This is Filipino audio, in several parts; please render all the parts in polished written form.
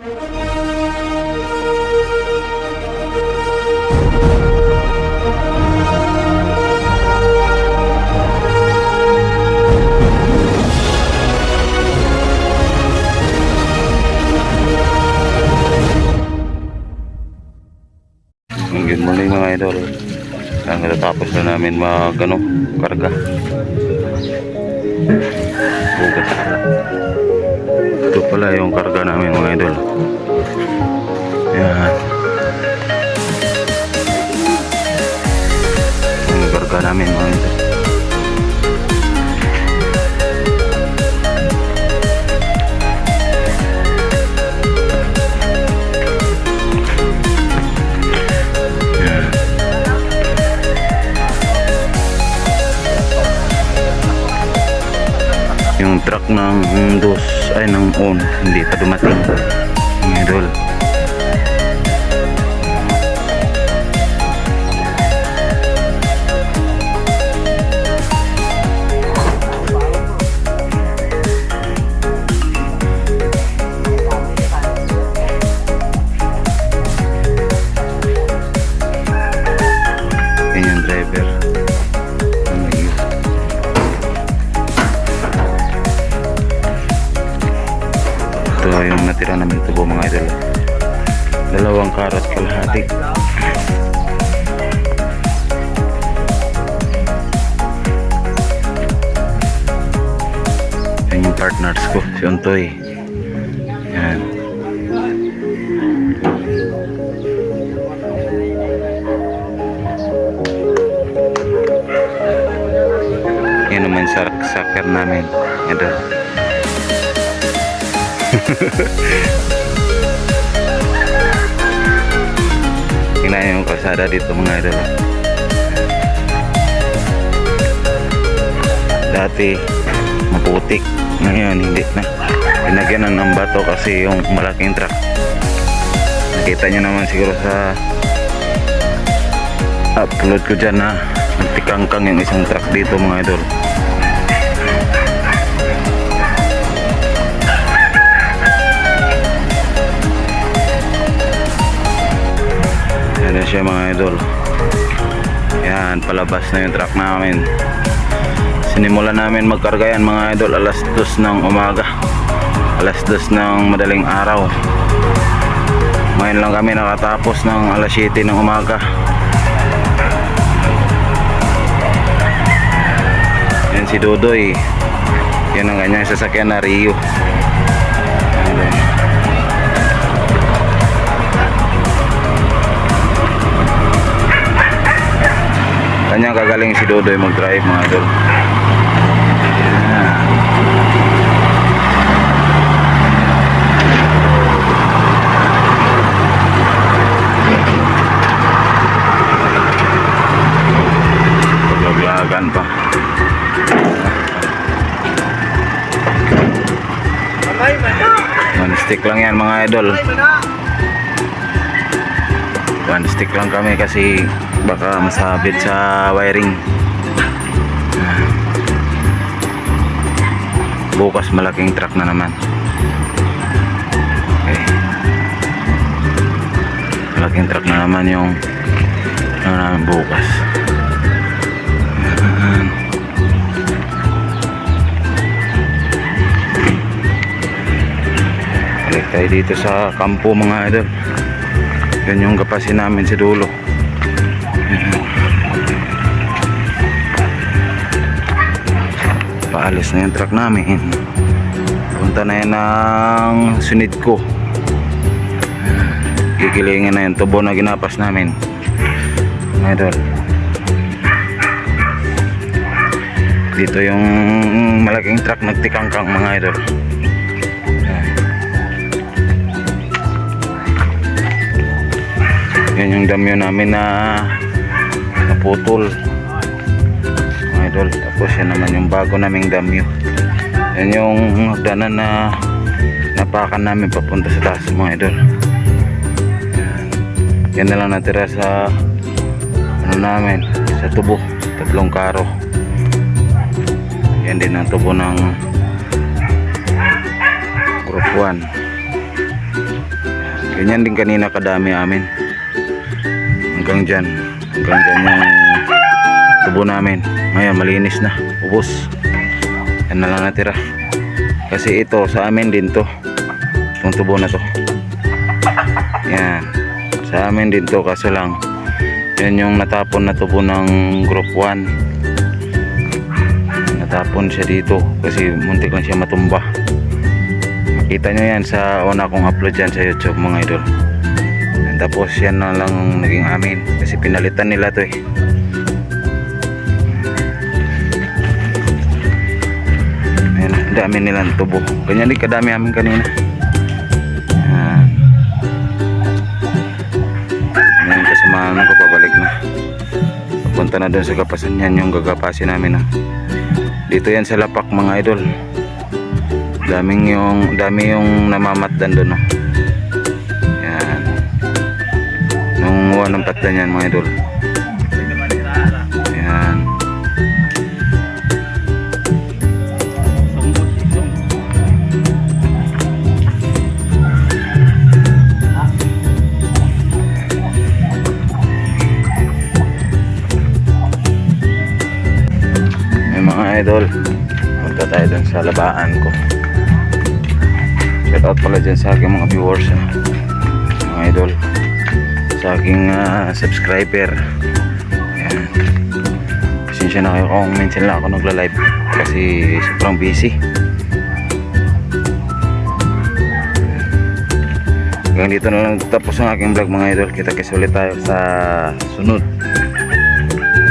Good morning mga idol. Ang natatapos na namin karga. Bukas. Ito pala yung karga namin mga idol. Yan. Ang karga namin mga idol. Yung truck ng ng on hindi pa dumating mga idol. Yan yung driver. Ito yung natira namin tubo mga idol. 2 karat kalahati. Yan yung partners ko, si Ontoy. Yan. Yan naman saker namin. Ito. Tingnan yung kalsada dito mga idol. Dati maputik, ngayon hindi na. Pinagyan ng bato kasi yung malaking truck. Nakita nyo naman siguro sa upload ko dyan na nagtikangkang yung isang truck dito mga idol. Yan siya mga idol. Yan, palabas na yung truck namin. Sinimulan namin magkarga yan mga idol alas 2 ng umaga, alas 2 ng madaling araw. Ngayon lang kami nakatapos ng alas 7 ng umaga. Yan si Dodoy. Yan ang kanyang sasakyan na Rio. Kanya kagaling si Dodoy mag-drive mga idol. Paglaglagan pa. One stick lang yan mga idol. One stick lang kami kasi baka masabit sa wiring. Bukas malaking truck na naman. Okay. Malaking truck na naman yung namin bukas. Balik tayo dito sa kampo mga idol. Yan yung kapasin namin sa dulo. Paalis na yung truck namin. Punta na yan ng sunid ko. Kikilingin na yung tubo na ginapas namin mga idol. Dito yung malaking truck nagtikangkang mga idol. Yan yung damyo namin na naputol mga idol. Tapos yan naman yung bago naming damyo. Yan yung hagdanan na napakan namin papunta sa taas mga idol. Yan na lang natira sa namin, sa tubo, 3 karo. Yan din ang tubo ng group 1. Ganyan din kanina kadami amin. Hanggang dyan yung tubo namin. Ngayon malinis na, ubos. Yan na lang natira. Kasi ito sa amin din to. Itong tubo na to. Yan. Sa amin din to, kaso lang yan yung natapon na tubo ng group 1. Natapon siya dito kasi muntik lang siya matumba. Makita nyo yan sa una kong upload dyan sa YouTube mga idol. And tapos yan na lang naging amin kasi pinalitan nila to eh. Ayan, dami nilang tubo. Ganyan din kadami amin kanina. Ayan, kasamahan ko pabalik na. Punta na doon sa gapasan, yan yung gagapasin namin. Dito yan sa Lapak mga idol. Dami yung namamatdan doon. Yan. Nung uwan ng patdan yan mga idol. Yan. Mga idol, punta tayo dun sa labaan ko. Shout out pala dyan sa aking mga viewers, mga idol, sa aking subscriber. Ayan. Pasensya na kayo kung minsan lang ako nagla-live kasi sobrang busy. Hanggang dito na lang tapos ang aking vlog mga idol. Kita-kits ulit tayo sa sunod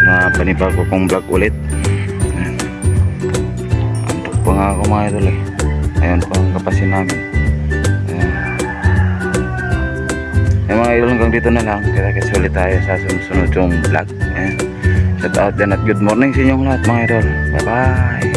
na panibago kong vlog ulit. Pa nga ako mga idol eh. Ayan po ang kapasin namin. Ayan mga idol, hanggang dito na lang. Kita-kits ulit tayo sa sunod yung vlog. Ayan. Shout out din at good morning sa inyong lahat mga idol. Bye bye.